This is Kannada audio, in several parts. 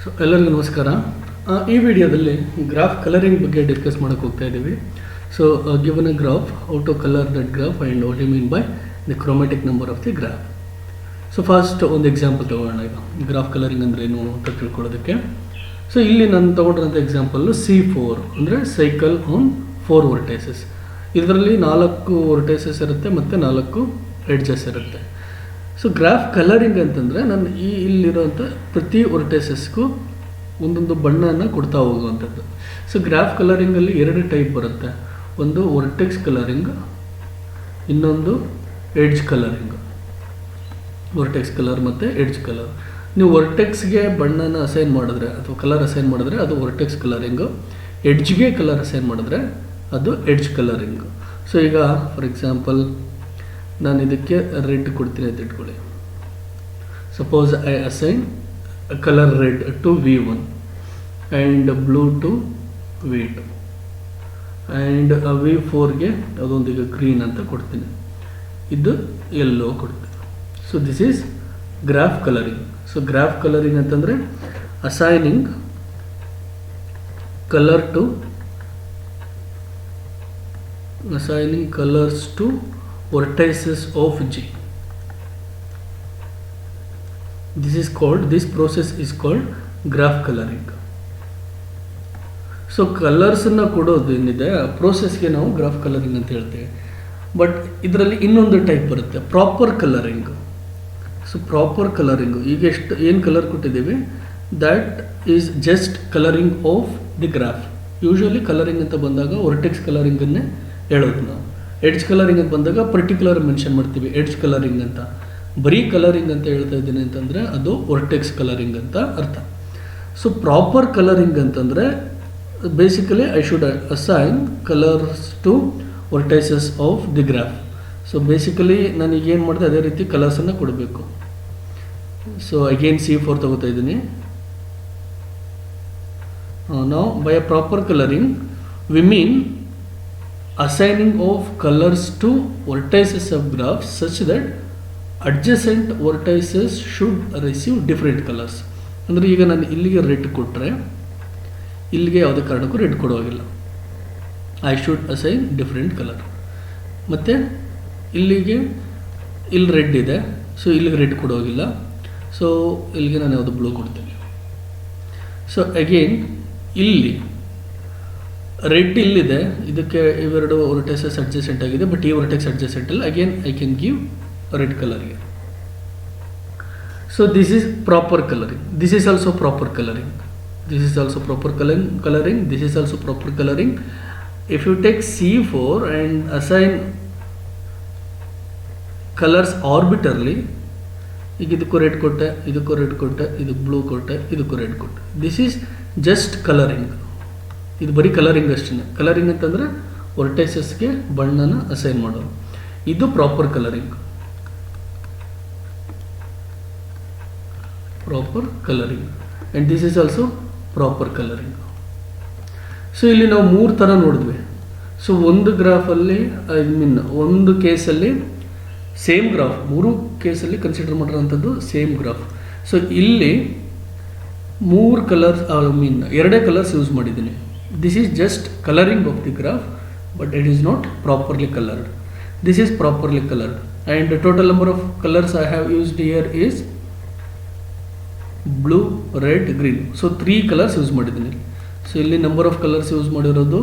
ಸೊ ಎಲ್ಲರಿಗೂ ನಮಸ್ಕಾರ. ಈ ವಿಡಿಯೋದಲ್ಲಿ ಗ್ರಾಫ್ ಕಲರಿಂಗ್ ಬಗ್ಗೆ ಡಿಸ್ಕಸ್ ಮಾಡೋಕ್ಕೆ ಹೋಗ್ತಾ ಇದ್ದೀವಿ. So given a graph, how to colour that graph and what you mean by the chromatic number of the graph. So first ಒಂದು ಎಕ್ಸಾಂಪಲ್ ತೊಗೊಳ್ಳೋಣ. ಈಗ ಗ್ರಾಫ್ ಕಲರಿಂಗ್ ಅಂದರೆ ಏನು ಅಂತ ತಿಳ್ಕೊಳ್ಳೋದಕ್ಕೆ. ಸೊ ಇಲ್ಲಿ ನಾನು ತೊಗೊಂಡಿರೋಂಥ ಎಕ್ಸಾಂಪಲ್ಲು C4 ಅಂದರೆ ಸೈಕಲ್ ಆನ್ 4 ವರ್ಟೈಸಸ್. ಇದರಲ್ಲಿ 4 ವರ್ಟೈಸಸ್ ಇರುತ್ತೆ ಮತ್ತು 4 ಎಡ್ಜಸ್ ಇರುತ್ತೆ. ಸೊ ಗ್ರಾಫ್ ಕಲರಿಂಗ್ ಅಂತಂದರೆ ನಾನು ಇಲ್ಲಿರೋಂಥ ಪ್ರತಿ ವರ್ಟೈಸಸ್ಗೂ ಒಂದೊಂದು ಬಣ್ಣನ ಕೊಡ್ತಾ ಹೋಗುವಂಥದ್ದು. ಸೊ ಗ್ರಾಫ್ ಕಲರಿಂಗಲ್ಲಿ 2 ಟೈಪ್ ಬರುತ್ತೆ. ಒಂದು ವರ್ಟೆಕ್ಸ್ ಕಲರಿಂಗ್, ಇನ್ನೊಂದು ಎಡ್ಜ್ ಕಲರಿಂಗ್. ವರ್ಟೆಕ್ಸ್ ಕಲರ್ ಮತ್ತು ಎಡ್ಜ್ ಕಲರ್. ನೀವು ವರ್ಟೆಕ್ಸ್ಗೆ ಬಣ್ಣನ ಅಸೈನ್ ಮಾಡಿದ್ರೆ ಅಥವಾ ಕಲರ್ ಅಸೈನ್ ಮಾಡಿದ್ರೆ ಅದು ವರ್ಟೆಕ್ಸ್ ಕಲರಿಂಗು. ಎಡ್ಜ್ಗೆ ಕಲರ್ ಅಸೈನ್ ಮಾಡಿದ್ರೆ ಅದು ಎಡ್ಜ್ ಕಲರಿಂಗು. ಸೊ ಈಗ ಫಾರ್ ಎಕ್ಸಾಂಪಲ್ ನಾನು ಇದಕ್ಕೆ ರೆಡ್ ಕೊಡ್ತೀನಿ ಅಂತ ಇಟ್ಕೊಳ್ಳಿ. Suppose I assign colour red to V1 and blue to V2 and V4ಗೆ ಯಾವುದೊಂದು ಈಗ ಗ್ರೀನ್ ಅಂತ ಕೊಡ್ತೀನಿ, ಇದು ಯೆಲ್ಲೋ ಕೊಡ್ತೀನಿ. So this is graph colouring. So graph colouring ಅಂತಂದರೆ assigning colours to vertices of G. This process is called graph coloring. So ಕಲರ್ಸನ್ನು ಕೊಡೋದು ಏನಿದೆ ಆ ಪ್ರೋಸೆಸ್ಗೆ ನಾವು ಗ್ರಾಫ್ ಕಲರಿಂಗ್ ಅಂತ ಹೇಳ್ತೇವೆ. ಬಟ್ ಇದರಲ್ಲಿ ಇನ್ನೊಂದು ಟೈಪ್ ಬರುತ್ತೆ, proper colouring. So proper colouring ಈಗ ಏನು ಕಲರ್ ಕೊಟ್ಟಿದ್ದೀವಿ that is just colouring of the graph. Usually colouring ಅಂತ ಬಂದಾಗ ವರ್ಟೆಕ್ಸ್ ಕಲರಿಂಗನ್ನೇ ಹೇಳೋದು ನಾವು. ಎಡ್ಜ್ ಕಲರಿಂಗ್ ಅಂತ ಬಂದಾಗ ಪರ್ಟಿಕ್ಯುಲರ್ ಮೆನ್ಷನ್ ಮಾಡ್ತೀವಿ ಎಡ್ಜ್ ಕಲರಿಂಗ್ ಅಂತ. ಬರೀ ಕಲರಿಂಗ್ ಅಂತ ಹೇಳ್ತಾ ಇದ್ದೀನಿ ಅಂತಂದರೆ ಅದು ವರ್ಟೆಕ್ಸ್ ಕಲರಿಂಗ್ ಅಂತ ಅರ್ಥ. ಸೊ ಪ್ರಾಪರ್ ಕಲರಿಂಗ್ ಅಂತಂದರೆ basically I should assign colours to vertices of the graph. So basically ನನಗೆ ಏನು ಮಾಡಿದೆ ಅದೇ ರೀತಿ ಕಲರ್ಸನ್ನು ಕೊಡಬೇಕು. ಸೊ ಅಗೇನ್ C4 ತಗೋತಾ ಇದ್ದೀನಿ. ನಾವು by a proper colouring we mean assigning of colors to vertices of graphs such that adjacent vertices should receive different colors. ಅಂದರೆ ಈಗ ನಾನು ಇಲ್ಲಿಗೆ ರೆಡ್ ಕೊಟ್ಟರೆ ಇಲ್ಲಿಗೆ ಯಾವುದೇ ಕಾರಣಕ್ಕೂ ರೆಡ್ ಕೊಡೋಗಿಲ್ಲ. I should assign different colour. ಮತ್ತು ಇಲ್ಲಿ ರೆಡ್ ಇದೆ, ಸೊ ಇಲ್ಲಿಗೆ ರೆಡ್ ಕೊಡೋಗಿಲ್ಲ. ಸೊ ಇಲ್ಲಿಗೆ ನಾನು ಯಾವುದು ಬ್ಲೂ ಕೊಡ್ತೀನಿ. ಸೊ ಅಗೇನ್ ಇಲ್ಲಿ ರೆಡ್ ಇಲ್ಲಿದೆ, ಇದಕ್ಕೆ ಇವೆರಡು ವರ್ಟೈಸಸ್ ಅಡ್ಜಸೆಂಟ್ ಆಗಿದೆ, ಬಟ್ ಈ ವರ್ಟೆಕ್ಸ್ ಅಡ್ಜಸೆಂಟ್ ಅಲ್ಲ. Again I can give red ಕಲರ್ಗೆ. So this is proper colouring. This is also proper colouring. This is also proper coloring. This is also proper coloring. If you take C4 and assign colors arbitrarily, ಈಗ ಇದಕ್ಕೂ ರೆಡ್ ಕೊಟ್ಟೆ, ಇದಕ್ಕೂ ರೆಡ್ ಕೊಟ್ಟೆ, ಇದಕ್ಕೆ ಬ್ಲೂ ಕೊಟ್ಟೆ, ಇದಕ್ಕೂ ರೆಡ್ ಕೊಟ್ಟೆ, ದಿಸ್ ಈಸ್ ಜಸ್ಟ್ ಕಲರಿಂಗ್. ಇದು ಬರೀ ಕಲರಿಂಗ್ ಅಷ್ಟೇ. ಕಲರಿಂಗ್ ಅಂತಂದರೆ ವರ್ಟೈಸಸ್ಗೆ ಬಣ್ಣನ ಅಸೈನ್ ಮಾಡೋದು. ಇದು proper colouring. Proper colouring and this is also proper colouring. So ಇಲ್ಲಿ ನಾವು 3 ಥರ ನೋಡಿದ್ವಿ. ಸೊ ಒಂದು ಗ್ರಾಫಲ್ಲಿ ಒಂದು ಕೇಸಲ್ಲಿ ಸೇಮ್ ಗ್ರಾಫ್, 3 ಕೇಸಲ್ಲಿ ಕನ್ಸಿಡರ್ ಮಾಡಿರೋಂಥದ್ದು ಸೇಮ್ ಗ್ರಾಫ್. ಸೊ ಇಲ್ಲಿ 3 ಕಲರ್ಸ್ 2 ಕಲರ್ಸ್ ಯೂಸ್ ಮಾಡಿದ್ದೀನಿ. This is just colouring of the graph, but it is not properly coloured. This is properly coloured and total number of colours I have used here is blue, red, green. So 3 colours use ಮಾಡಿದ್ದೀನಿ. ಸೊ ಇಲ್ಲಿ ನಂಬರ್ ಆಫ್ ಕಲರ್ಸ್ ಯೂಸ್ ಮಾಡಿರೋದು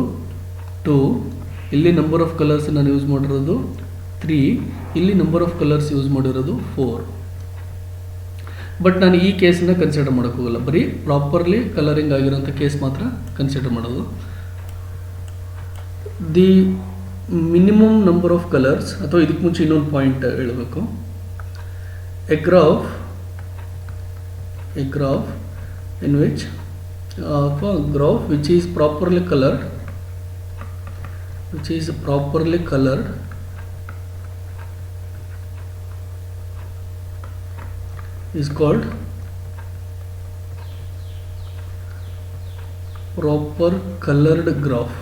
2, ಇಲ್ಲಿ ನಂಬರ್ ಆಫ್ ಕಲರ್ಸ್ ನಾನು ಯೂಸ್ ಮಾಡಿರೋದು 3, ಇಲ್ಲಿ ನಂಬರ್ ಆಫ್ ಕಲರ್ಸ್ ಯೂಸ್ ಮಾಡಿರೋದು 4. ಬಟ್ ನಾನು ಈ ಕೇಸನ್ನ ಕನ್ಸಿಡರ್ ಮಾಡೋಕ್ಕೋಗಲ್ಲ, ಬರೀ ಪ್ರಾಪರ್ಲಿ ಕಲರಿಂಗ್ ಆಗಿರೋಂಥ ಕೇಸ್ ಮಾತ್ರ ಕನ್ಸಿಡರ್ ಮಾಡೋದು. The minimum number of colours, ಅಥವಾ ಇದಕ್ಕೆ ಮುಂಚೆ ಇನ್ನೊಂದು ಪಾಯಿಂಟ್ ಹೇಳಬೇಕು. A graph in which graph which is properly colored is called proper colored graph.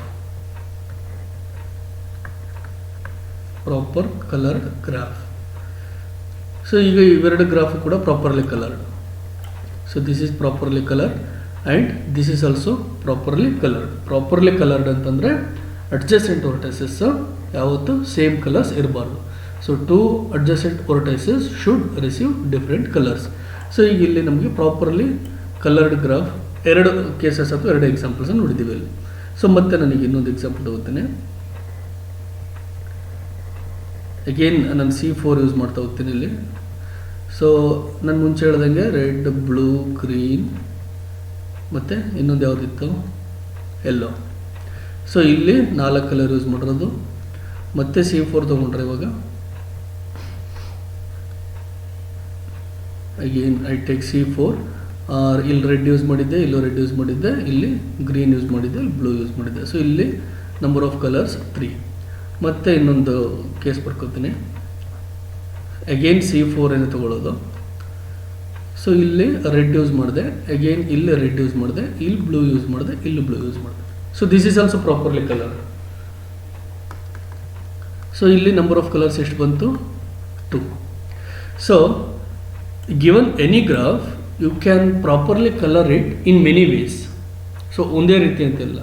So ಈಗ ಇವೆರಡು ಗ್ರಾಫ್ ಕೂಡ properly coloured. So this is properly colored and this is also properly colored. Properly colored ಅಂತಂದರೆ adjacent vertices ಯಾವತ್ತು ಸೇಮ್ ಕಲರ್ಸ್ ಇರಬಾರ್ದು. So 2 adjacent vertices should receive different colors. So ಈಗ ಇಲ್ಲಿ ನಮಗೆ ಪ್ರಾಪರ್ಲಿ ಕಲರ್ಡ್ ಗ್ರಾಫ್ ಎರಡು ಕೇಸಸ್ ಅಥವಾ ಎರಡು ಎಕ್ಸಾಂಪಲ್ಸ್ ನೋಡಿದ್ದೀವಿ ಇಲ್ಲಿ. ಸೊ ಮತ್ತೆ ನನಗೆ ಇನ್ನೊಂದು ಎಕ್ಸಾಂಪಲ್ ತಗೋತೀನಿ. ಅಗೇನ್ ನಾನು C4 ಯೂಸ್ ಮಾಡ್ತಾ ಹೋಗ್ತೀನಿ ಇಲ್ಲಿ. ಸೊ ನಾನು ಮುಂಚೆ ಹೇಳ್ದಂಗೆ ರೆಡ್, ಬ್ಲೂ, ಗ್ರೀನ್ ಮತ್ತು ಇನ್ನೊಂದು ಯಾವುದಿತ್ತು, ಎಲ್ಲೋ. ಸೊ ಇಲ್ಲಿ 4 ಕಲರ್ ಯೂಸ್ ಮಾಡಿರೋದು. ಮತ್ತೆ C4 ತೊಗೊಂಡ್ರೆ ಇವಾಗ ಅಗೇನ್ ಐ ಟೇಕ್ C4. ಇಲ್ಲಿ ರೆಡ್ ಯೂಸ್ ಮಾಡಿದ್ದೆ, ಇಲ್ಲೂ ರೆಡ್ ಯೂಸ್ ಮಾಡಿದ್ದೆ, ಇಲ್ಲಿ ಗ್ರೀನ್ ಯೂಸ್ ಮಾಡಿದ್ದೆ, ಇಲ್ಲಿ ಬ್ಲೂ ಯೂಸ್ ಮಾಡಿದ್ದೆ. ಸೊ ಇಲ್ಲಿ ನಂಬರ್ ಆಫ್ ಕಲರ್ಸ್ 3. ಮತ್ತೆ ಇನ್ನೊಂದು ಕೇಸ್ ಬರ್ಕೋತೀನಿ. ಅಗೇನ್ C4 ಏನು ತೊಗೊಳ್ಳೋದು. ಸೊ ಇಲ್ಲಿ ರೆಡ್ ಯೂಸ್ ಮಾಡಿದೆ, ಅಗೇನ್ ಇಲ್ಲಿ ರೆಡ್ ಯೂಸ್ ಮಾಡಿದೆ, ಇಲ್ಲಿ ಬ್ಲೂ ಯೂಸ್ ಮಾಡಿದೆ, ಇಲ್ಲಿ ಬ್ಲೂ ಯೂಸ್ ಮಾಡಿದೆ. So this is also properly colour. So ಇಲ್ಲಿ ನಂಬರ್ ಆಫ್ ಕಲರ್ಸ್ ಎಷ್ಟು ಬಂತು, 2. So given any graph you can properly colour it in many ways. So ಒಂದೇ ರೀತಿ ಅಂತಿಲ್ಲ.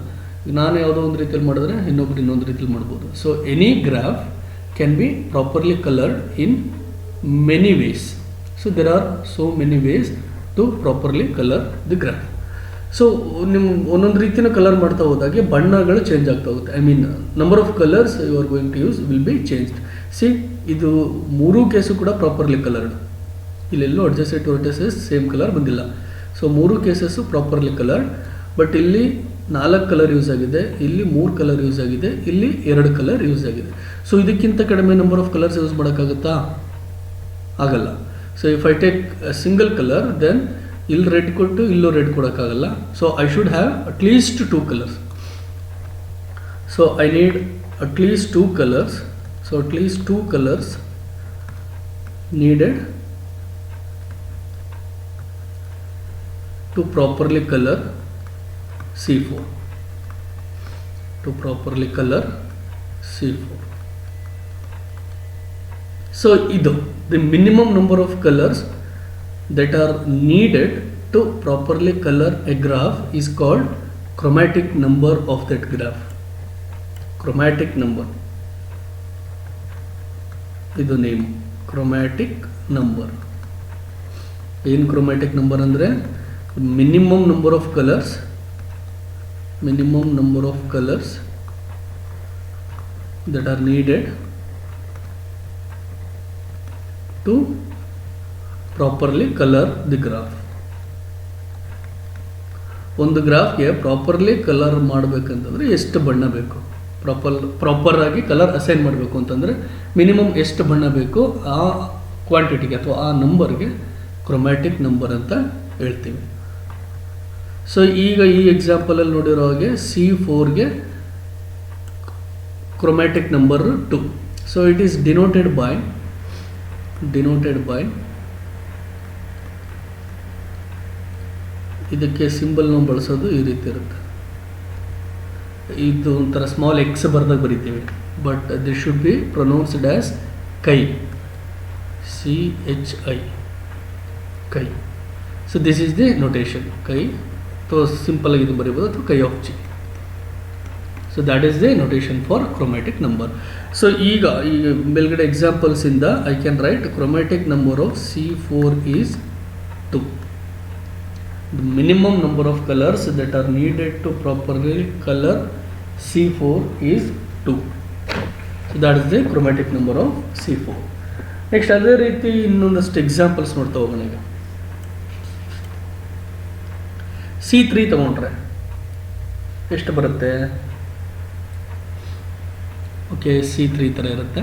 ನಾನು ಯಾವುದೋ ಒಂದು ರೀತಿಯಲ್ಲಿ ಮಾಡಿದ್ರೆ ಇನ್ನೊಬ್ರು ಇನ್ನೊಂದು ರೀತಿಯಲ್ಲಿ ಮಾಡ್ಬೋದು. So any graph can be properly coloured in many ways. So there are so many ways to properly colour the graph. So ನಿಮ್ಮ ಒಂದೊಂದು ರೀತಿನ ಕಲರ್ ಮಾಡ್ತಾ ಹೋದಾಗೆ ಬಣ್ಣಗಳು ಚೇಂಜ್ ಆಗ್ತಾ ಹೋಗುತ್ತೆ. I mean number of colours you are going to use will be changed. See ಇದು 3 ಕೇಸು ಕೂಡ ಪ್ರಾಪರ್ಲಿ ಕಲರ್ಡ್. ಇಲ್ಲೆಲ್ಲೂ ಅಡ್ಜಸೆಂಟ್ ವರ್ಟಿಸಸ್ ಸೇಮ್ ಕಲರ್ ಬಂದಿಲ್ಲ. So 3 cases properly coloured. But ಇಲ್ಲಿ 4 ಕಲರ್ ಯೂಸ್ ಆಗಿದೆ, ಇಲ್ಲಿ 3 ಕಲರ್ ಯೂಸ್ ಆಗಿದೆ, ಇಲ್ಲಿ 2 ಕಲರ್ ಯೂಸ್ ಆಗಿದೆ. ಸೊ ಇದಕ್ಕಿಂತ ಕಡಿಮೆ ನಂಬರ್ ಆಫ್ ಕಲರ್ಸ್ ಯೂಸ್ ಮಾಡೋಕ್ಕಾಗುತ್ತಾ, ಆಗಲ್ಲ. So if I take single colour then ಇಲ್ಲಿ ರೆಡ್ ಕೊಟ್ಟು ಇಲ್ಲೂ ರೆಡ್ ಕೊಡೋಕ್ಕಾಗಲ್ಲ. So I should have at least 2 colours. So I need at least 2 colours. So at least 2 colours needed to properly color C4. To properly color C4. So idu the minimum number of colors that are needed to properly color a graph is called chromatic number of that graph. Chromatic number. Idu name chromatic number. In chromatic number andre minimum number of colors that are needed to properly color the graph. ಒಂದು ಗ್ರಾಫ್ಗೆ ಪ್ರಾಪರ್ಲಿ ಕಲರ್ ಮಾಡಬೇಕಂತಂದರೆ ಎಷ್ಟು ಬಣ್ಣ ಬೇಕು, ಪ್ರಾಪರ್ ಆಗಿ ಕಲರ್ ಅಸೈನ್ ಮಾಡಬೇಕು ಅಂತಂದರೆ ಮಿನಿಮಮ್ ಎಷ್ಟು ಬಣ್ಣ ಬೇಕು ಆ ಕ್ವಾಂಟಿಟಿಗೆ ಅಥವಾ ಆ ನಂಬರ್ಗೆ ಕ್ರೊಮ್ಯಾಟಿಕ್ ನಂಬರ್ ಅಂತ ಹೇಳ್ತೀವಿ. ಸೊ ಈಗ ಈ ಎಕ್ಸಾಂಪಲಲ್ಲಿ ನೋಡಿರೋ ಹಾಗೆ C4ಗೆ chromatic number 2. So it is denoted by ಇದಕ್ಕೆ ಸಿಂಬಲ್ ನಾವು ಬಳಸೋದು ಈ ರೀತಿ ಇರುತ್ತೆ. ಇದು ಒಂಥರ ಸ್ಮಾಲ್ ಎಕ್ಸ್ ಬರ್ದಾಗ ಬರಿತೀವಿ, but this should be pronounced as chi, CHI, chi. So this is the notation chi. So simple ಆಗಿ ಇದು ಬರೀಬೋದು ಅಥವಾ chi of G. So that is the notation for chromatic number. So ಈಗ ಮೇಲ್ಗಡೆ ಎಕ್ಸಾಂಪಲ್ಸಿಂದ I can write chromatic number of C4 is 2. The minimum number of colors that are needed to properly color C4 is 2. So that is the chromatic number of C4. Next ಅದೇ ರೀತಿ ಇನ್ನೊಂದಷ್ಟು ಎಕ್ಸಾಂಪಲ್ಸ್ ನೋಡ್ತಾ ಹೋಗೋಣ. ಈಗ C3 ತಗೊಂಡ್ರೆ ಎಷ್ಟು ಬರುತ್ತೆ? ಓಕೆ, C3 ಥರ ಇರುತ್ತೆ.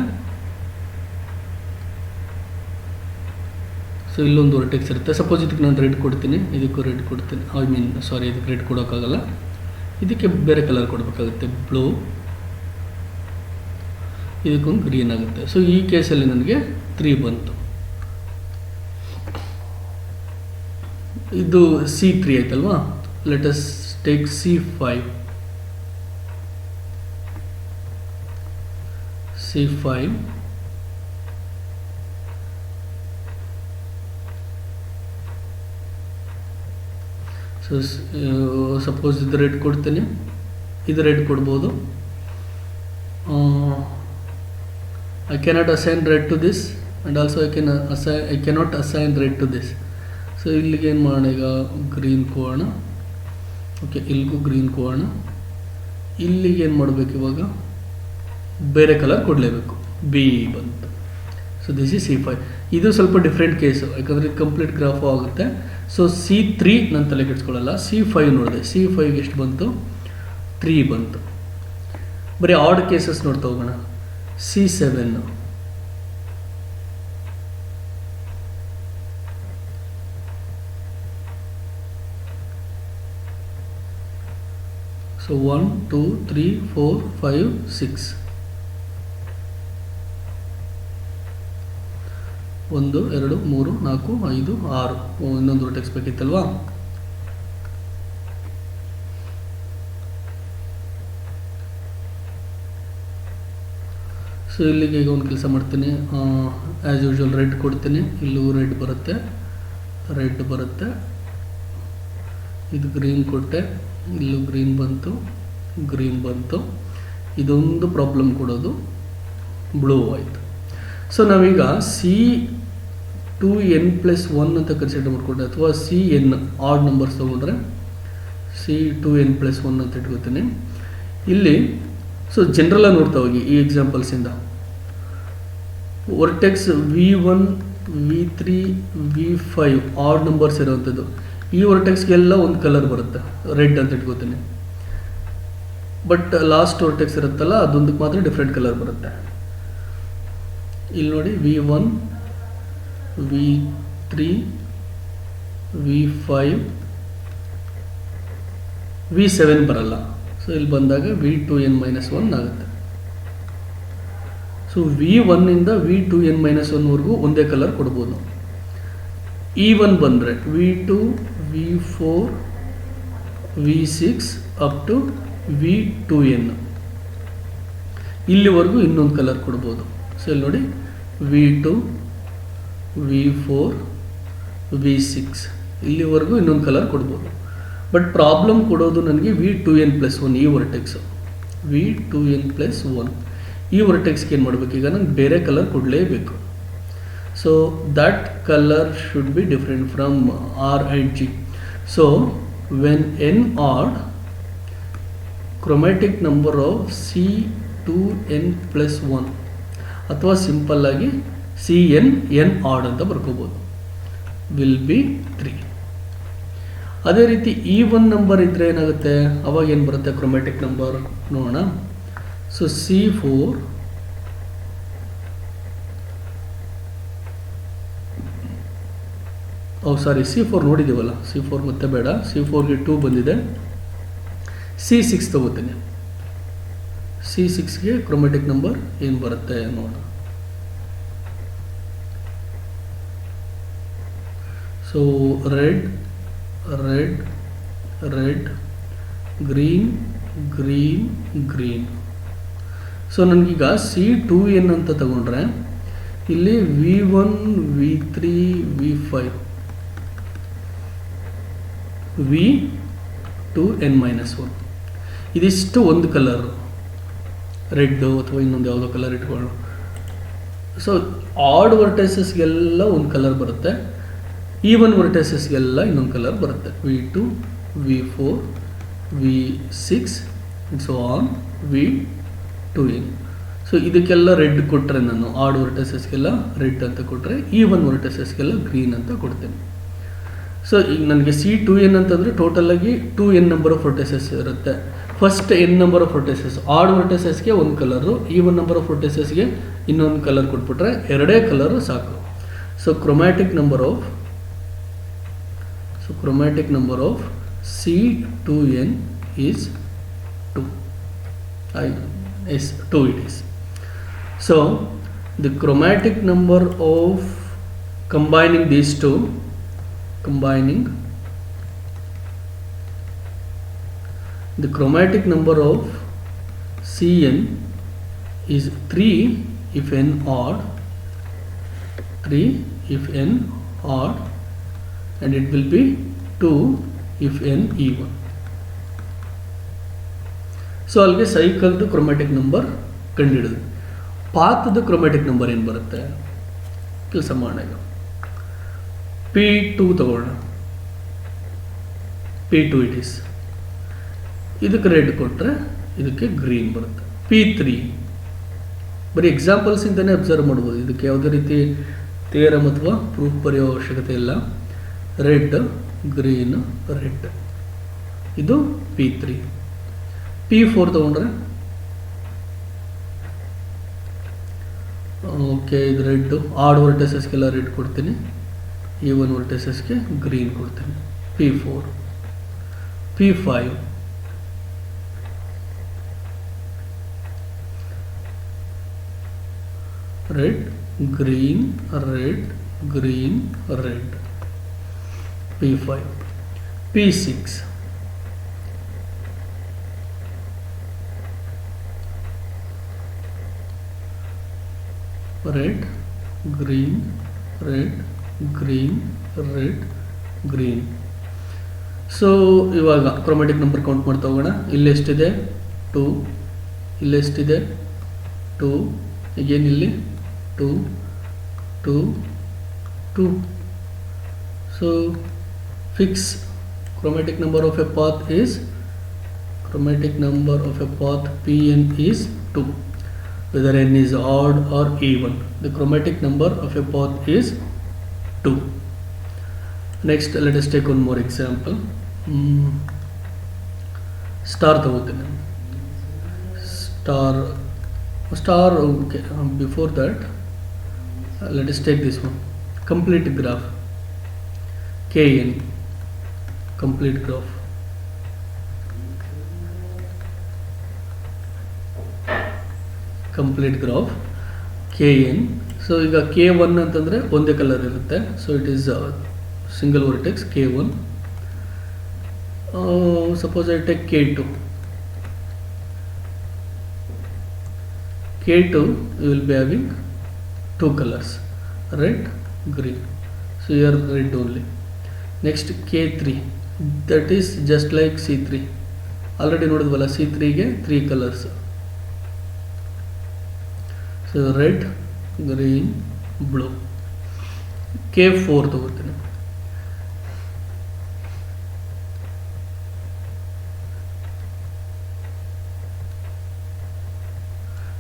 ಸೊ ಇಲ್ಲೊಂದು ವರ್ಟೆಕ್ಸ್ ಇರುತ್ತೆ. ಸಪೋಸ್ ಇದಕ್ಕೆ ನಾನು ರೆಡ್ ಕೊಡ್ತೀನಿ, ಇದಕ್ಕೂ ರೆಡ್ ಕೊಡ್ತೀನಿ. ಇದಕ್ಕೆ ರೆಡ್ ಕೊಡೋಕ್ಕಾಗಲ್ಲ, ಇದಕ್ಕೆ ಬೇರೆ ಕಲರ್ ಕೊಡಬೇಕಾಗುತ್ತೆ, ಬ್ಲೂ. ಇದಕ್ಕೊಂದು ಗ್ರೀನ್ ಆಗುತ್ತೆ. ಸೊ ಈ ಕೇಸಲ್ಲಿ ನನಗೆ 3 ಬಂತು. ಇದು C3 ಆಯ್ತಲ್ವಾ. Let us take C5. So suppose ಇದು ರೆಡ್ ಕೊಡ್ತೀನಿ, ಇದು ರೆಡ್ ಕೊಡ್ಬೋದು. I cannot assign red to this and also I cannot assign red to this. So ಇಲ್ಲಿಗೆ ಏನು ಮಾಡೋಣ, ಈಗ ಗ್ರೀನ್ ಕೊಡೋಣ. ಓಕೆ, ಇಲ್ಲಿಗೂ ಗ್ರೀನ್ ಕೊಡೋಣ. ಇಲ್ಲಿಗೆ ಏನು ಮಾಡಬೇಕು, ಇವಾಗ ಬೇರೆ ಕಲರ್ ಕೊಡಲೇಬೇಕು. ಬಿ ಬಂತು. So this is C5. ಇದು ಸ್ವಲ್ಪ ಡಿಫ್ರೆಂಟ್ ಕೇಸು, ಯಾಕಂದರೆ ಇದು ಕಂಪ್ಲೀಟ್ ಗ್ರಾಫು ಆಗುತ್ತೆ. ಸೊ C3 ನಾನು ತಲೆ ಕೆಡಿಸ್ಕೊಳ್ಳಲ್ಲ. C5 ನೋಡಿದೆ, C5ಗೆ ಎಷ್ಟು ಬಂತು, 3 ಬಂತು. ಬರೀ ಆಡ್ ಕೇಸಸ್ ನೋಡ್ತಾ ಹೋಗೋಣ. C7, so 1 2 3 4 5 6, 1 2 3 4 5 6. ಇನ್ನೊಂದು ವರ್ಟೆಕ್ಸ್ ಬೇಕಿತ್ತಲ್ವಾ. ಸೊ ಇಲ್ಲಿಗೆ ಈಗ ಒಂದು ಕೆಲಸ ಮಾಡ್ತೀನಿ, ಆ್ಯಸ್ ಯೂಶ್ವಲ್ ರೆಡ್ ಕೊಡ್ತೀನಿ. ಇಲ್ಲೂ ರೆಡ್ ಬರುತ್ತೆ, ರೆಡ್ ಬರುತ್ತೆ. ಇದು ಗ್ರೀನ್ ಕೊಟ್ಟೆ, ಇಲ್ಲೂ ಗ್ರೀನ್ ಬಂತು, ಗ್ರೀನ್ ಬಂತು. ಇದೊಂದು ಪ್ರಾಬ್ಲಮ್ ಕೊಡೋದು, ಬ್ಲೂ ಆಯಿತು. ಸೊ ನಾವೀಗ C2n+1 ಅಂತ ಕನ್ಸಿಡರ್ ಮಾಡಿಕೊಂಡ್ರೆ, ಅಥವಾ CN ಆಡ್ ನಂಬರ್ಸ್ ತೊಗೊಂಡ್ರೆ C2n+1 ಅಂತ ಇಟ್ಕೋತೀನಿ. ಇಲ್ಲಿ ಸೊ ಜನರಲಾಗಿ ನೋಡ್ತಾ ಹೋಗಿ ಈ ಎಕ್ಸಾಂಪಲ್ಸಿಂದ. Vertex V1 V3 V5 odd numbers ಇರೋವಂಥದ್ದು. ಈ ವರ್ಟೆಕ್ಸ್ಗೆಲ್ಲ ಒಂದು ಕಲರ್ ಬರುತ್ತೆ, ರೆಡ್ ಅಂತ ಇಟ್ಕೋತೀನಿ. ಬಟ್ ಲಾಸ್ಟ್ ವರ್ಟೆಕ್ಸ್ ಇರುತ್ತಲ್ಲ, ಅದೊಂದಕ್ಕೆ ಮಾತ್ರ ಡಿಫ್ರೆಂಟ್ ಕಲರ್ ಬರುತ್ತೆ. ಇಲ್ಲಿ ನೋಡಿ, V1 V3 V5 V7 ಬರಲ್ಲ. ಸೊ ಇಲ್ಲಿ ಬಂದಾಗ V2n-1 ಆಗುತ್ತೆ. ಸೊ V1 ಇಂದ V2n-1ವರೆಗೂ ಒಂದೇ ಕಲರ್ ಕೊಡ್ಬೋದು. E1 ಬಂದರೆ V2 V4 V6 up to V2n, ಇಲ್ಲಿವರೆಗೂ ಇನ್ನೊಂದು ಕಲರ್ ಕೊಡ್ಬೋದು. ಸೊ ಇಲ್ಲಿ ನೋಡಿ, V2 V4 V6 ಇಲ್ಲಿವರೆಗೂ ಇನ್ನೊಂದು ಕಲರ್ ಕೊಡ್ಬೋದು. ಬಟ್ ಪ್ರಾಬ್ಲಮ್ ಕೊಡೋದು ನನಗೆ V2n+1 ಈ ವರ್ಟೆಕ್ಸು. V2n+1 ಈ ವರ್ಟೆಕ್ಸ್ಗೆ ಏನು ಮಾಡಬೇಕು, ಈಗ ನಾನು ಬೇರೆ ಕಲರ್ ಕೊಡಲೇಬೇಕು. So that colour should be different from R and G. So when n odd, chromatic number of C2n+1 ಅಥವಾ ಸಿಂಪಲ್ ಆಗಿ CN n odd ಅಂತ ಬರ್ಕೋಬೋದು, ವಿಲ್ ಬಿ 3. ಅದೇ ರೀತಿ E1 ನಂಬರ್ ಇದ್ದರೆ ಏನಾಗುತ್ತೆ, ಅವಾಗ ಏನು ಬರುತ್ತೆ ಕ್ರೊಮ್ಯಾಟಿಕ್ ನಂಬರ್ ನೋಡೋಣ. ಸೊ C4 C4 ನೋಡಿದ್ದೀವಲ್ಲ, C4 ಮತ್ತೆ ಬೇಡ, C4ಗೆ 2 ಬಂದಿದೆ. C6 ತಗೋತೀನಿ. C6ಗೆ ಕ್ರೊಮ್ಯಾಟಿಕ್ ನಂಬರ್ ಏನು ಬರುತ್ತೆ ನೋಡೋಣ. So red red red green green green. So ನನಗೀಗ C2n ಅಂತ ತಗೊಂಡ್ರೆ ಇಲ್ಲಿ V1 V3 V5 V2n-1 ಇದಿಷ್ಟು ಒಂದು ಕಲರ್, ರೆಡ್ಡು ಅಥವಾ ಇನ್ನೊಂದು ಯಾವುದೋ ಕಲರ್ ಇಟ್ಕೊಳ್ಳೋಣ. ಸೊ ಆಡ್ ವರ್ಟೈಸಸ್ಗೆಲ್ಲ ಒಂದು ಕಲರ್ ಬರುತ್ತೆ, ಈವನ್ ವರ್ಟೈಸಸ್ಗೆಲ್ಲ ಇನ್ನೊಂದು ಕಲರ್ ಬರುತ್ತೆ. V2 V4 V6 so on V2n. So ಇದಕ್ಕೆಲ್ಲ ರೆಡ್ ಕೊಟ್ಟರೆ, ನಾನು ಆಡ್ ವರ್ಟೈಸಸ್ಗೆಲ್ಲ ರೆಡ್ ಅಂತ ಕೊಟ್ಟರೆ, ಈವನ್ ವರ್ಟೈಸಸ್ಗೆಲ್ಲ ಗ್ರೀನ್ ಅಂತ ಕೊಡ್ತೇನೆ. ಸೊ ಈಗ ನನಗೆ C2n ಅಂತಂದರೆ ಟೋಟಲಾಗಿ 2n ನಂಬರ್ ಆಫ್ ವರ್ಟೈಸಸ್ ಇರುತ್ತೆ. First n number of vertices, odd ವರ್ಟೈಸಸ್ಗೆ ಒಂದು ಕಲರು, ಈವನ್ ನಂಬರ್ ಆಫ್ ವರ್ಟೈಸಸ್ಗೆ ಇನ್ನೊಂದು ಕಲರ್ ಕೊಟ್ಬಿಟ್ರೆ ಎರಡೇ ಕಲರು ಸಾಕು. So chromatic number of C2n is 2. Yes, 2 it is. So the chromatic number of combining these two, the chromatic number of Cn is 3 if n odd, and it will be 2 if n even. So ಅಲ್ಲಿಗೆ ಸೈಕಲ್ದು ಕ್ರೊಮ್ಯಾಟಿಕ್ ನಂಬರ್ ಕಂಡುಹಿಡಿದ್ವಿ. ಪಾತ್ದು ಕ್ರೊಮ್ಯಾಟಿಕ್ ನಂಬರ್ ಏನು ಬರುತ್ತೆ ಕೆಲಸ ಮಾಡೋಣ. ಈಗ P2 ತಗೊಳ್ಳೋಣ. P2 ಇಟ್ ಈಸ್, ಇದಕ್ಕೆ ರೆಡ್ ಕೊಟ್ಟರೆ ಇದಕ್ಕೆ ಗ್ರೀನ್ ಬರುತ್ತೆ. P3 ಬರೀ ಎಕ್ಸಾಂಪಲ್ಸಿಂದನೇ ಅಬ್ಸರ್ವ್ ಮಾಡ್ಬೋದು, ಇದಕ್ಕೆ ಯಾವುದೇ ರೀತಿ ಥಿಯರಮ್ ಅಥವಾ ಪ್ರೂಫ್ ಬರೆಯೋ ಅವಶ್ಯಕತೆ ಇಲ್ಲ. ರೆಡ್ ಗ್ರೀನ್ ರೆಡ್, ಇದು P3. P4 ತಗೊಂಡ್ರೆ ಓಕೆ, ಇದು ರೆಡ್ಡು. ಆಡ್ ವರ್ಟೆಸಸ್ಗೆಲ್ಲ ರೆಡ್ ಕೊಡ್ತೀನಿ, ಈವನ್ ವರ್ಟೆಸಸ್ಗೆ ಗ್ರೀನ್ ಕೊಡ್ತೀನಿ. P4. P5 red green red green red. P5. P6 red green red green red green. So ಇವಾಗ ಕ್ರೊಮ್ಯಾಟಿಕ್ ನಂಬರ್ ಕೌಂಟ್ ಮಾಡ್ತಾ ಹೋಗೋಣ. ಇಲ್ಲೆಷ್ಟಿದೆ 2, ಇಲ್ಲೆಷ್ಟಿದೆ 2, ಈಗೇನು ಇಲ್ಲಿ 2 2 2. So fix chromatic number of a path is Pn is 2, whether n is odd or even. The chromatic number of a path is 2. Next, let us take one more example. Star ತಗೋತೀನಿ. Star okay. Before that, let us take this one. Complete graph. Kn. Complete graph. Complete graph Kn. So ಈಗ K1 ಅಂತಂದರೆ ಒಂದೇ ಕಲರ್ ಇರುತ್ತೆ. So it is single vertex K1. Suppose I take K2. K2 you will be having two colors, red, green. So here red only. Next K3, that is just like C3. Already ನೋಡಿದ್ವಲ್ಲ C3 ಗೆ 3 colors. So red, green, blue. K4 ತಗೋತೀನಿ.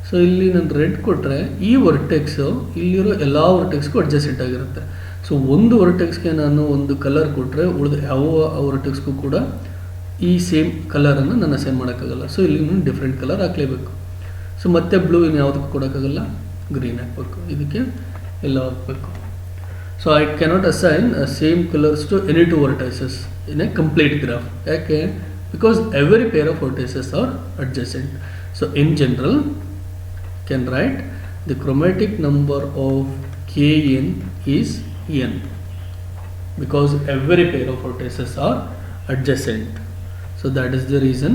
ಸೊ ಇಲ್ಲಿ ನಾನು ರೆಡ್ ಕೊಟ್ಟರೆ ಈ ವರ್ಟೆಕ್ಸು ಇಲ್ಲಿರೋ ಎಲ್ಲ ವರ್ಟೆಕ್ಸ್ಗೂ ಅಡ್ಜಸೆಂಟ್ ಆಗಿರುತ್ತೆ. ಸೊ ಒಂದು ವರ್ಟೆಕ್ಸ್ಗೆ ನಾನು ಒಂದು ಕಲರ್ ಕೊಟ್ಟರೆ ಉಳಿದ ಯಾವ ವರ್ಟೆಕ್ಸ್ಗೂ ಕೂಡ ಈ ಸೇಮ್ ಕಲರನ್ನು ನಾನು ಅಸೈನ್ ಮಾಡೋಕ್ಕಾಗಲ್ಲ. ಸೊ ಇಲ್ಲಿ ನಾನು ಡಿಫ್ರೆಂಟ್ ಕಲರ್ ಹಾಕಲೇಬೇಕು. ಸೊ ಮತ್ತೆ ಬ್ಲೂ ಇನ್ನು ಯಾವುದಕ್ಕೂ ಕೊಡೋಕ್ಕಾಗಲ್ಲ, ಗ್ರೀನ್ ಹಾಕಬೇಕು, ಇದಕ್ಕೆ ಎಲ್ಲ ಹಾಕಬೇಕು. So I cannot assign same colours to any two vertices in a complete graph. ಯಾಕೆ? Because every pair of vertices are adjacent. So in general can write the chromatic number of Kn is n because every pair of vertices are adjacent. So that is the reason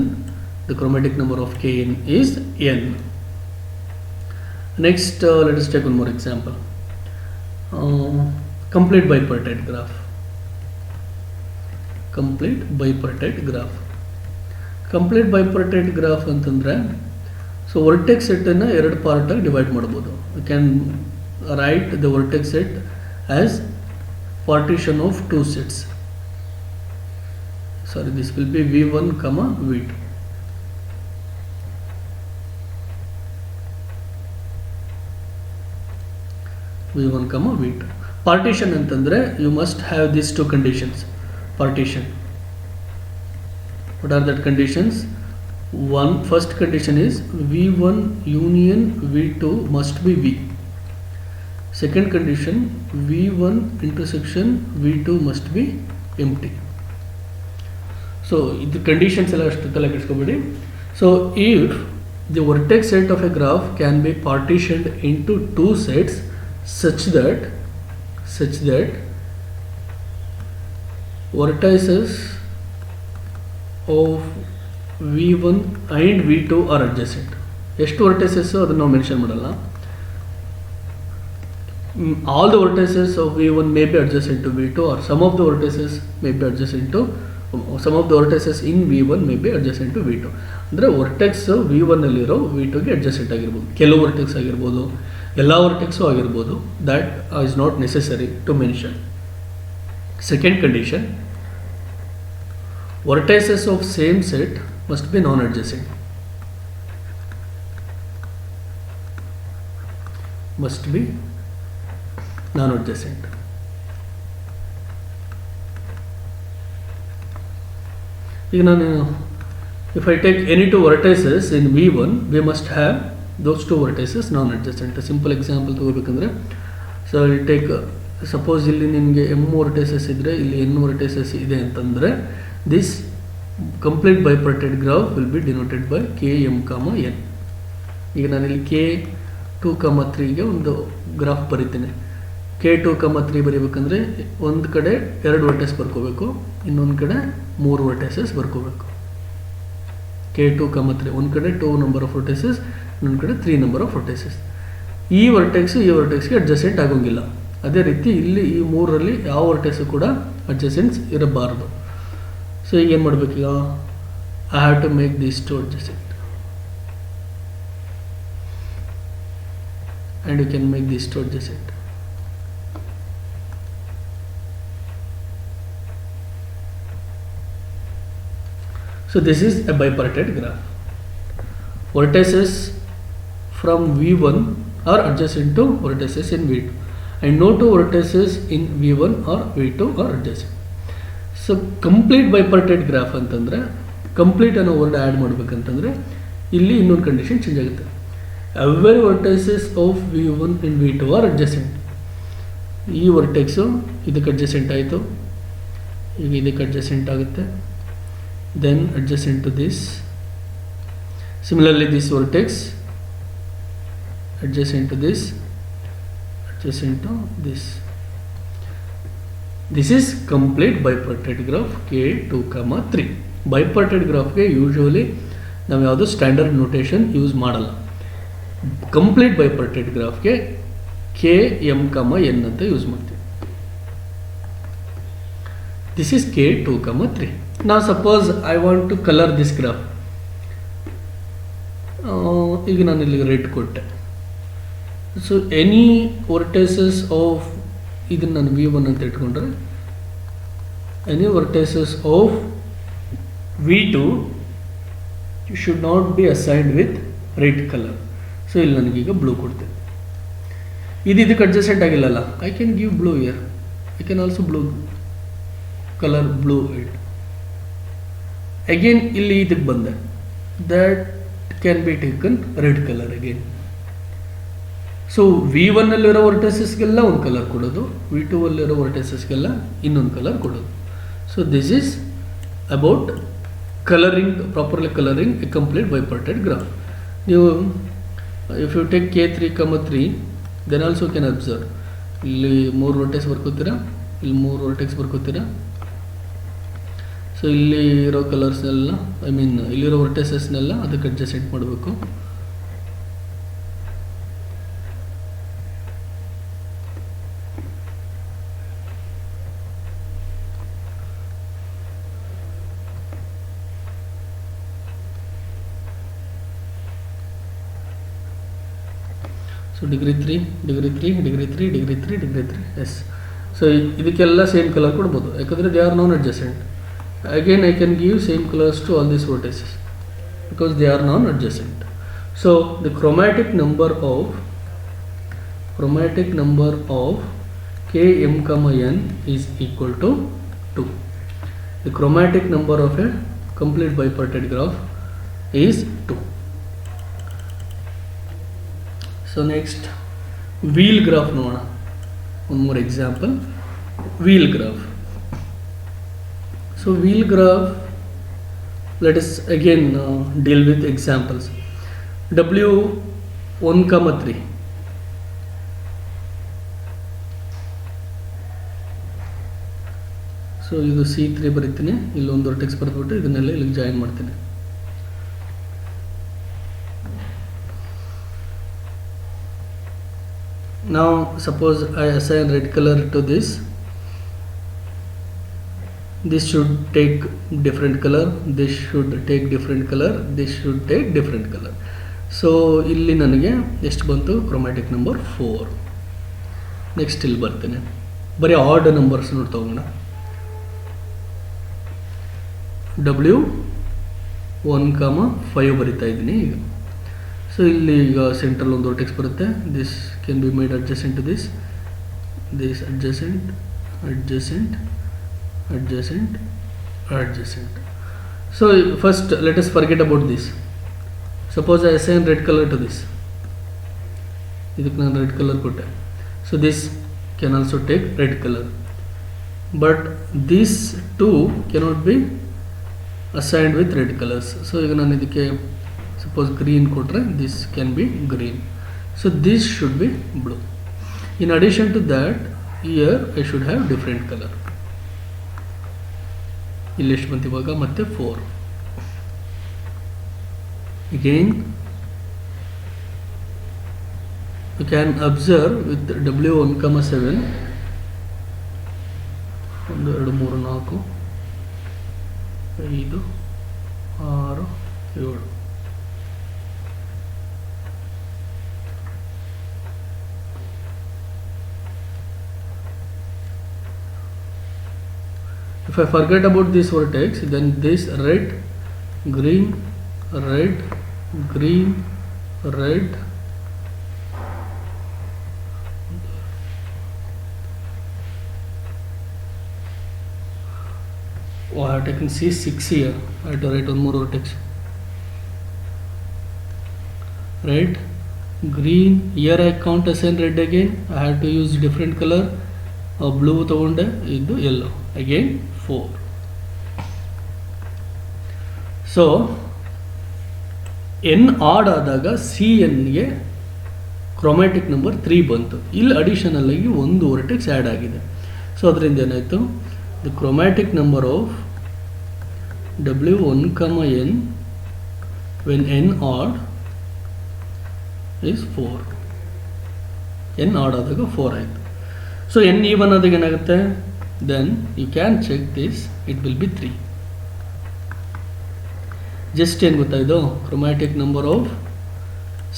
the chromatic number of Kn is n. Next, let us take one more example. Complete bipartite graph. Complete bipartite graph. Complete bipartite graph ಅಂತಂದ್ರೆ ಸೊ ವರ್ಟೆಕ್ಸ್ ಸೆಟ್ಟನ್ನು ಎರಡು ಪಾರ್ಟಾಗಿ ಡಿವೈಡ್ ಮಾಡ್ಬೋದು. You can write the vertex set as partition of two sets. Sorry, this will be V1, V2. V1, V2. Partition ಅಂತಂದರೆ you must have this two conditions. Partition, what are that conditions? First condition is V1 union V2 must be V. Second condition, V1 intersection V2 must be empty. So the conditions ಎಲ್ಲ ಅಷ್ಟು ತಲೆ ಕೆಡಿಸ್ಕೋಬೇಡಿ. So if the vertex set of a graph can be partitioned into two sets such that vertices of V1 and V2 are adjacent. ಎಷ್ಟು ವರ್ಟೈಸಸ್ ಅದನ್ನು ನಾವು ಮೆನ್ಷನ್ ಮಾಡಲ್ಲ. All the vertices of V1 may be adjacent to V2 or some of the vertices may be adjacent to Some of the vertices in V1 may be adjacent to V2. ಅಂದರೆ ವರ್ಟೆಕ್ಸ್ V1 ಅಲ್ಲಿರೋ V2ಗೆ ಅಡ್ಜಸೆಂಟ್ ಆಗಿರ್ಬೋದು, ಕೆಲವು ವರ್ಟೆಕ್ಸ್ ಆಗಿರ್ಬೋದು, ಎಲ್ಲ ವರ್ಟೆಕ್ಸು ಆಗಿರ್ಬೋದು. That is not necessary to mention. Second condition, vertices of same set must be non-adjacent. Must be non-adjacent. ಈಗ ನಾನು if I take any two vertices in V1, we must have those two vertices non-adjacent. Simple example ತಗೋಬೇಕಂದ್ರೆ, ಸೊ ಐ ಟೇಕ್ ಸಪೋಸ್ ಇಲ್ಲಿ ನಿಮಗೆ m vertices ಇದ್ದರೆ ಇಲ್ಲಿ n vertices ಇದೆ ಅಂತಂದರೆ, this complete bipartite graph will be denoted by km, n. ಈಗ ನಾನಿಲ್ಲಿ k2, 3ಗೆ ಒಂದು ಗ್ರಾಫ್ ಬರೀತೀನಿ. k2, 3 ಬರೀಬೇಕಂದ್ರೆ ಒಂದು ಕಡೆ 2 ವರ್ಟೆಸ್ ಬರ್ಕೋಬೇಕು, ಇನ್ನೊಂದು ಕಡೆ 3 ವರ್ಟೆಸಸ್ ಬರ್ಕೋಬೇಕು. k2, 3 ಒಂದು ಕಡೆ 2 ನಂಬರ್ ಆಫ್ ವರ್ಟೆಸಸ್, ಇನ್ನೊಂದು ಕಡೆ 3 ನಂಬರ್ ಆಫ್ ವರ್ಟೆಸಸ್. ಈ ವರ್ಟೆಕ್ಸ್ಗೆ ಅಡ್ಜಸೆಂಟ್ ಆಗೋಂಗಿಲ್ಲ. ಅದೇ ರೀತಿ ಇಲ್ಲಿ ಈ 3ರಲ್ಲಿ ಯಾವ ವರ್ಟೆಸು ಕೂಡ ಅಡ್ಜಸೆಂಟ್ಸ್ ಇರಬಾರ್ದು. ಸೊ ಈಗ ಏನು ಮಾಡಬೇಕೀಗ, I have to make this two adjacent and you can make this two adjacent. So this is a bipartite graph. Vertices from V1 are adjacent to vertices in V2 and no two vertices in V1 or V2 are adjacent. So complete bipartite graph ಅಂತಂದರೆ, ಕಂಪ್ಲೀಟ್ ಅನ್ನೋ ವರ್ಡ್ ಆ್ಯಡ್ ಮಾಡಬೇಕಂತಂದರೆ ಇಲ್ಲಿ ಇನ್ನೊಂದು ಕಂಡೀಷನ್ ಚೇಂಜ್ ಆಗುತ್ತೆ. Every vertices of V1 and V2 are adjacent. ಈ ವರ್ಟೆಕ್ಸು ಇದಕ್ಕೆ ಅಡ್ಜಸೆಂಟ್ ಆಯಿತು, ಈಗ ಇದಕ್ಕೆ ಅಡ್ಜಸೆಂಟ್ ಆಗುತ್ತೆ, then adjacent to this. Similarly this vertex adjacent to this, adjacent to this. This is complete bipartite graph k2, 3. Bipartite graph ಗೆ ಯೂಶುವಲಿ ನಾವು ಯಾವುದು ಸ್ಟ್ಯಾಂಡರ್ಡ್ ನೋಟೇಷನ್ ಯೂಸ್ ಮಾಡಲ್ಲ. ಕಂಪ್ಲೀಟ್ bipartite ಗ್ರಾಫ್ಗೆ km, n ಅಂತ ಯೂಸ್ ಮಾಡ್ತೀವಿ. This is k2, 3. Now suppose I want to color this graph. ಈಗ ನಾನು ಇಲ್ಲಿ ರೆಡ್ ಕೊಟ್ಟೆ. ಸೊ ಎನಿ ವರ್ಟೈಸಸ್ ಆಫ್, ಇದನ್ನು ನಾನು V1 ಅಂತ ಇಟ್ಕೊಂಡ್ರೆ, any vertices of V2 should not be assigned with red colour. So ಇಲ್ಲಿ ನನಗೀಗ ಬ್ಲೂ ಕೊಡ್ತೇನೆ. ಇದಕ್ಕೆ ಅಡ್ಜಸೆಂಟ್ ಆಗಿಲ್ಲಲ್ಲ, I can give blue here, I can also blue colour blue it. Again ಇಲ್ಲಿ ಇದಕ್ಕೆ ಬಂದೆ, that can be taken red colour again. So V1 ಅಲ್ಲಿರೋ ವರ್ಟೈಸಸ್ಗೆಲ್ಲ ಒಂದು ಕಲರ್ ಕೊಡೋದು, V2 ಅಲ್ಲಿರೋ ವರ್ಟೈಸಸ್ಗೆಲ್ಲ ಇನ್ನೊಂದು ಕಲರ್ ಕೊಡೋದು. So this is about colouring, properly colouring a complete bipartite graph. ನೀವು if you take k3, 3 then also can observe, ಇಲ್ಲಿ 3 ವರ್ಟೆಕ್ಸ್ ಬರ್ಕೋತೀರಾ, ಇಲ್ಲಿ 3 ವರ್ಟೆಕ್ಸ್ ಬರ್ಕೋತೀರಾ. ಸೊ ಇಲ್ಲಿ ಇರೋ ಕಲರ್ಸ್ನೆಲ್ಲ, ಐ ಮೀನ್ ಇಲ್ಲಿರೋ ವರ್ಟೈಸಸ್ನೆಲ್ಲ ಅದಕ್ಕೆ ಅಡ್ಜಸೆಂಟ್ ಮಾಡಬೇಕು. So degree 3, degree 3, degree 3, degree 3, degree 3, yes. So ಇದಕ್ಕೆಲ್ಲ ಸೇಮ್ ಕಲರ್ ಕೊಡ್ಬೋದು, ಯಾಕಂದರೆ they are non adjacent. Again I can give same colors to all these vertices because they are non-adjacent. So the chromatic number of km, n is equal to 2. The chromatic number of a complete bipartite graph is 2. So next wheel graph ನೋಡೋಣ. One more example, wheel graph. So wheel graph, let us again deal with examples. W1, 3. So ಇದು C3 ಬರೀತೀನಿ, ಇಲ್ಲೊಂದು ವರ್ಟೆಕ್ಸ್ ಬರೆದ್ಬಿಟ್ಟು ಇದನ್ನೆಲ್ಲ ಇಲ್ಲಿಗೆ ಜಾಯಿನ್ ಮಾಡ್ತೀನಿ. Now suppose I assign red color to this. this should take different color, this should take different color, this should take different color. So ಇಲ್ಲಿ ನನಗೆ ಎಷ್ಟು ಬಂತು, ಕ್ರೋಮ್ಯಾಟಿಕ್ ನಂಬರ್ 4. ನೆಕ್ಸ್ಟ್ ಇಲ್ಲಿ ಬರ್ತೇನೆ, ಬರೀ ಆಡ್ ನಂಬರ್ಸ್ ನೋಡಿ ತಗೋಣ. W1,5 ಬರಿತಾ ಇದ್ದೀನಿ ಈಗ. ಸೊ ಇಲ್ಲಿ ಈಗ ಸೆಂಟ್ರಲ್ ಒಂದು ವರ್ಟೆಕ್ಸ್ ಬರುತ್ತೆ. This can be made adjacent to this adjacent, adjacent, adjacent, adjacent. So first let us forget about this. Suppose I assign red color to this. ಇದಕ್ಕೆ ನಾನು ರೆಡ್ ಕಲರ್ ಕೊಟ್ಟೆ. So this can also take red color, but these two cannot be assigned with red colors. So ಈಗ ನಾನು ಇದಕ್ಕೆ suppose green ಕೊಟ್ಟರೆ this can be green. So this should be blue. In addition to that, here I should have different color. ಇಲ್ಲಿ ಎಷ್ಟು ಬಂತು ಇವಾಗ, ಮತ್ತೆ 4. Again you can observe with W1,7 1 2 3 4 5 6 7. If I forget about this vertex, then this red, green, red, green, red, oh, I have taken C6 here. I have to write one more vertex. Red, green, here I can't assign red again, I have to use different color. Blue ತಗೊಂಡೆ, ಇದು yellow, again 4. So n odd ಆದಾಗ CNಗೆ ಕ್ರೋಮ್ಯಾಟಿಕ್ ನಂಬರ್ 3 ಬಂತು. ಇಲ್ಲಿ ಅಡಿಷನಲ್ ಆಗಿ ಒಂದು ವರ್ಟೆಕ್ಸ್ ಆ್ಯಡ್ ಆಗಿದೆ. ಸೊ ಅದರಿಂದ ಏನಾಯಿತು, the chromatic number of W1,n when n odd is 4. n odd ಆದಾಗ 4 ಆಯಿತು. ಸೊ n ಈವನ್ ಆದಾಗ ಏನಾಗುತ್ತೆ, then you can check this, it will be 3. Just ಏನು ಗೊತ್ತಾಯಿತು, chromatic number of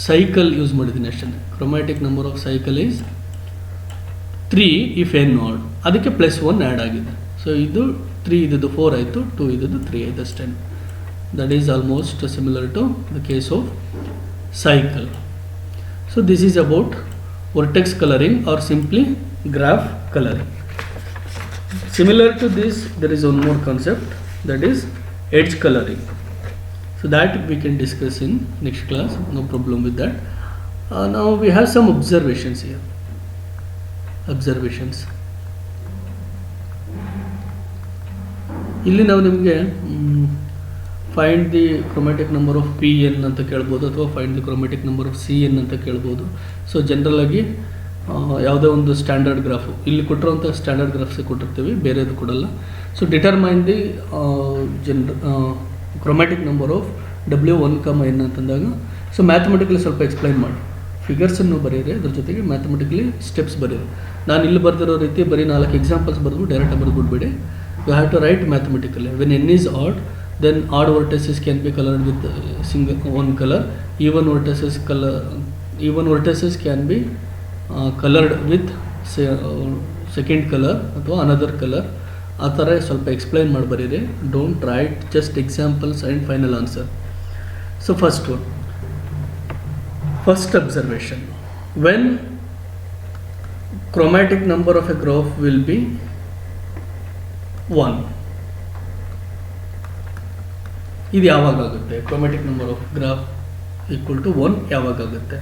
cycle use ಮಾಡಿದ್ದೀನಿ ಅಷ್ಟೇ. Chromatic number of cycle is 3 if n odd, ಅದಕ್ಕೆ +1 ಆ್ಯಡ್ ಆಗಿದೆ. ಸೊ ಇದು 3 ಇದ್ದು 4 ಆಯಿತು, 2 ಇದ್ದು 3 ಆಯಿತು ಅಷ್ಟೇ. That is almost similar to the case of cycle. So this is about vertex coloring or simply graph coloring. Similar to this, there is one more concept, that is edge coloring. So that we can discuss in next class, no problem with that. Now we have some observations here. Observations. ಇಲ್ಲಿ ನಾವು ನಿಮಗೆ find the chromatic number of PN ಅಂತ ಕೇಳ್ಬೋದು, ಅಥವಾ find the chromatic number of CN ಅಂತ ಕೇಳ್ಬೋದು. ಸೊ ಜನರಲ್ ಆಗಿ ಯಾವುದೇ ಒಂದು ಸ್ಟ್ಯಾಂಡರ್ಡ್ ಗ್ರಾಫು ಇಲ್ಲಿ ಕೊಟ್ಟಿರೋಂಥ ಸ್ಟ್ಯಾಂಡರ್ಡ್ ಗ್ರಾಫ್ಸ್ ಕೊಟ್ಟಿರ್ತೀವಿ, ಬೇರೆದು ಕೊಡಲ್ಲ. So determine the chromatic number of W1,n ಅಂತಂದಾಗ, ಸೊ ಮ್ಯಾಥಮೆಟಿಕಲಿ ಸ್ವಲ್ಪ ಎಕ್ಸ್ಪ್ಲೈನ್ ಮಾಡಿ, ಫಿಗರ್ಸನ್ನು ಬರೀರಿ, ಅದ್ರ ಜೊತೆಗೆ ಮ್ಯಾಥಮೆಟಿಕಲಿ ಸ್ಟೆಪ್ಸ್ ಬರೀರಿ. ನಾನು ಇಲ್ಲಿ ಬರೆದಿರೋ ರೀತಿ ಬರೀ 4 ಎಕ್ಸಾಂಪಲ್ಸ್ ಬರೆದು ಡೈರೆಕ್ಟಾಗಿ ಬರೆದ್ಬಿಡ್ಬೇಡಿ. You have to write mathematically. When n is odd, then odd vertices can be colored with one color. Even vertices can be colored with second color ಅಥವಾ another color. ಆ ಥರ ಸ್ವಲ್ಪ ಎಕ್ಸ್ಪ್ಲೈನ್ ಮಾಡಿ ಬರೀರಿ. Don't right just examples and final answer. So first observation, when chromatic number of a graph will be 1, ಇದು ಯಾವಾಗ ಆಗುತ್ತೆ? Chromatic number of graph equal to 1 ಯಾವಾಗ ಆಗುತ್ತೆ?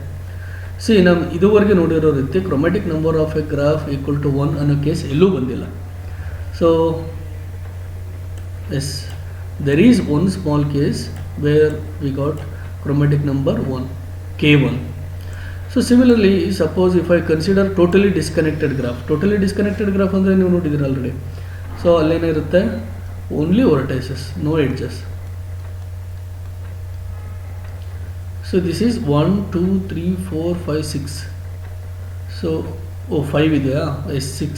ಸಿ ನಾವು ಇದುವರೆಗೆ ನೋಡಿರೋ ರೀತಿ chromatic number of a graph equal to 1 ಅನ್ನೋ ಕೇಸ್ ಎಲ್ಲೂ ಬಂದಿಲ್ಲ. So yes, there is one small case where we got chromatic number 1, K1. So similarly, suppose if I consider totally disconnected graph ಅಂದರೆ ನೀವು ನೋಡಿದ್ದೀರ ಆಲ್ರೆಡಿ. ಸೊ ಅಲ್ಲೇನಿರುತ್ತೆ, only vertices, no edges. So this is 1 2 3 4 5 6. So 5 ಇದೆಯಾ, S6.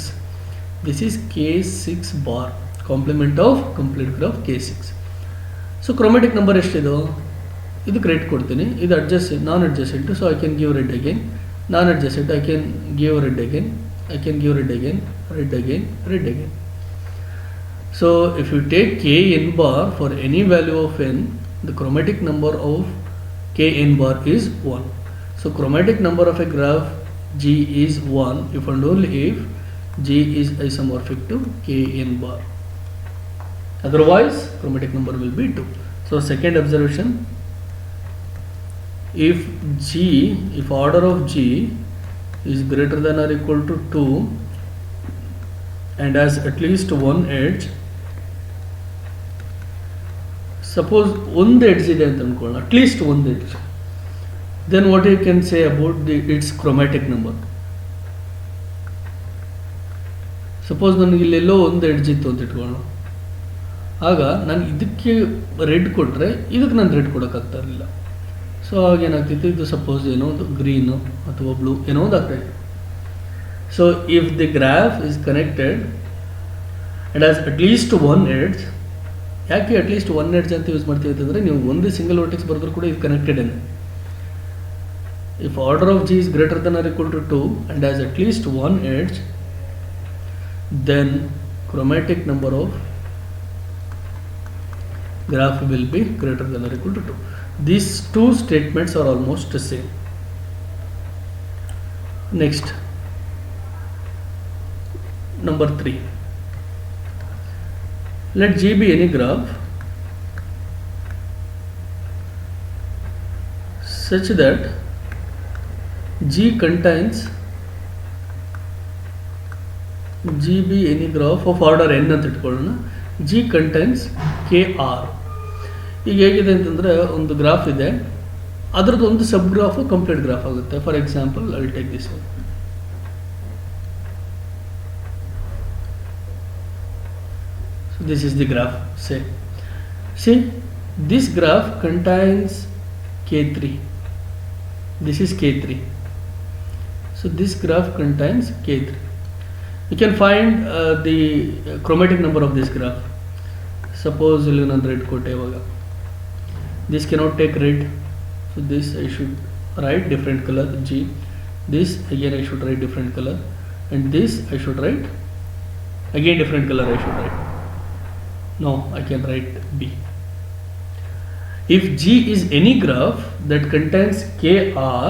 This is K6 bar. Complement of complete graph K6. So chromatic number ಎಷ್ಟಿದು, ಇದಕ್ಕೆ ರೆಡ್ ಕೊಡ್ತೀನಿ, ಇದು non adjacent, so I can give red again, non adjacent I can give red again, I can give red again, red again, red again. So if you take k n bar for any value of n, the chromatic number of k n bar is 1. So chromatic number of a graph G is 1 if and only if G is isomorphic to k n bar. Otherwise chromatic number will be 2. So second observation, if order of G is greater than or equal to 2 and has at least one edge, suppose ಒಂದು ಎಡ್ಜ್ ಇದೆ ಅಂತ ಅನ್ಕೊಳ್ಳೋಣ, at least ಒಂದು edge, then what you can say about its chromatic number. Suppose ನನಗೆ ಇಲ್ಲೆಲ್ಲೋ ಒಂದು ಎಡ್ಜ್ ಇತ್ತು ಅಂತ ಇಟ್ಕೊಳ್ಳೋಣ, ಆಗ ನಾನು ಇದಕ್ಕೆ ರೆಡ್ ಕೊಟ್ಟರೆ ಇದಕ್ಕೆ ನಾನು ರೆಡ್ ಕೊಡೋಕ್ಕಾಗ್ತಾ ಇರಲಿಲ್ಲ. ಸೊ ಆಗೇನಾಗ್ತಿತ್ತು, ಇದು ಸಪೋಸ್ ಏನೋ ಒಂದು ಗ್ರೀನು ಅಥವಾ ಬ್ಲೂ ಏನೋ ಒಂದು ಆಗ್ತಾಯಿತ್ತು. So if the graph is connected and as at least one edge, ಯಾಕೆ ಅಟ್ಲೀಸ್ಟ್ ಒನ್ ಎಡ್ಜ್ ಅಂತ ಯೂಸ್ ಮಾಡ್ತೀವಿ ಅಂತಂದರೆ, ನೀವು ಒಂದು ಸಿಂಗಲ್ ವರ್ಟೆಕ್ಸ್ ಬರೆದ್ರು ಕೂಡ ಇದು ಕನೆಕ್ಟೆಡ್ ಏನು. If order of G is greater than or equal to 2 and has at least one edge, then chromatic number of graph will be greater than or equal to 2. These two statements are almost the same. Next, number 3. Let G be any graph such that G contains G be any graph of order n ಅಂತ ಇಟ್ಕೊಳ್ಳೋಣ, G contains KR. ಈಗ ಹೇಗಿದೆ ಅಂತಂದರೆ, ಒಂದು ಗ್ರಾಫ್ ಇದೆ, ಅದರದ್ದು ಒಂದು ಸಬ್ ಗ್ರಾಫು ಕಂಪ್ಲೀಟ್ ಗ್ರಾಫ್ ಆಗುತ್ತೆ. For example I will take this one. So this is the graph. See this graph contains K3. This is K3. So this graph contains K3. You can find the chromatic number of this graph. Suppose ಇಲ್ಲಿ ನಾನು ರೆಡ್ ಕೊಟ್ಟೆ, ಇವಾಗ this cannot take red, so this I should write different color G, this again I should write different color, and this I should write again different color I should write. No, I can write B. If G is any graph that contains KR,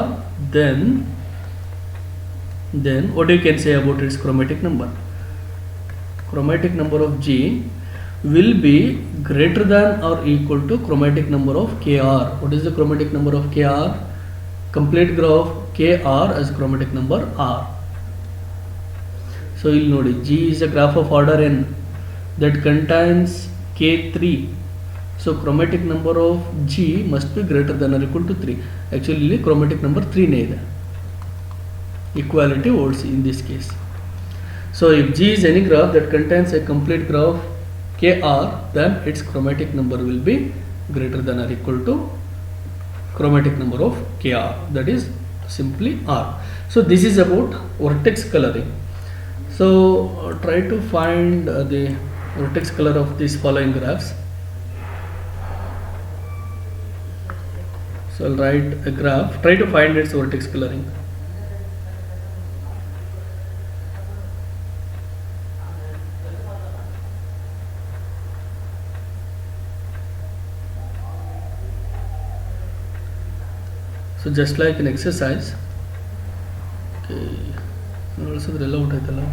then what you can say about its chromatic number? Chromatic number of G will be greater than or equal to chromatic number of KR. What is the chromatic number of KR? Complete graph KR as chromatic number R. So you'll notice G is a graph of order n that contains K3. So chromatic number of G must be greater than or equal to 3. Actually chromatic number 3 ne ide. Equality holds in this case. So if G is any graph that contains a complete graph KR, then its chromatic number will be greater than or equal to chromatic number of KR, that is simply R. So this is about vertex coloring. So try to find the vertex color of these following graphs. So I'll write a graph, try to find its vertex coloring. So just like an exercise, okay, also the relevant ಆಯ್ತಲ್ಲ.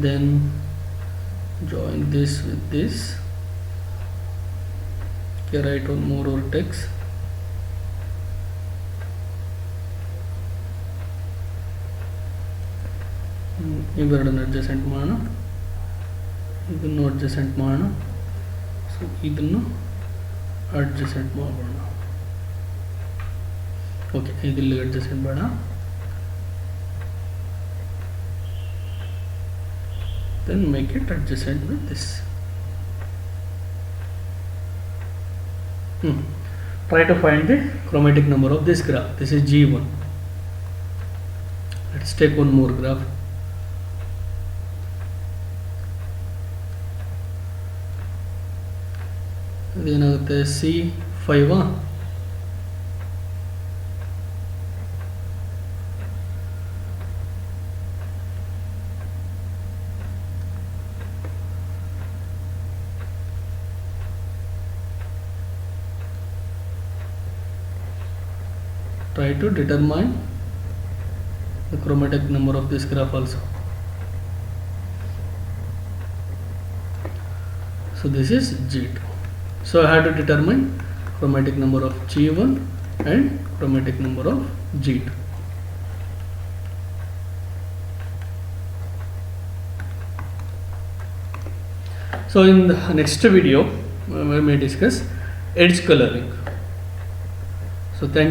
Then join this with this. Okay, write one more vertex. ಇವೆರಡನ್ನು ಅಡ್ಜಸೆಂಟ್ ಮಾಡೋಣ, ಇದನ್ನು ಅಡ್ಜಸೆಂಟ್ ಮಾಡೋಣ, ಸೊ ಇದನ್ನು ಅಡ್ಜಸೆಂಟ್ ಮಾಡೋಣ. ಓಕೆ, ಇದಿಲ್ಲಿ ಅಡ್ಜಸೆಂಟ್ ಬೇಡ. Then make it adjacent with this. Try to find the chromatic number of this graph. This is G1. Let's take one more graph. ಇದೇನಾಗುತ್ತೆ C5 try to determine the chromatic number of this graph also. So this is G2. So I have to determine chromatic number of G1 and chromatic number of G2. So in the next video we may discuss edge coloring. So thank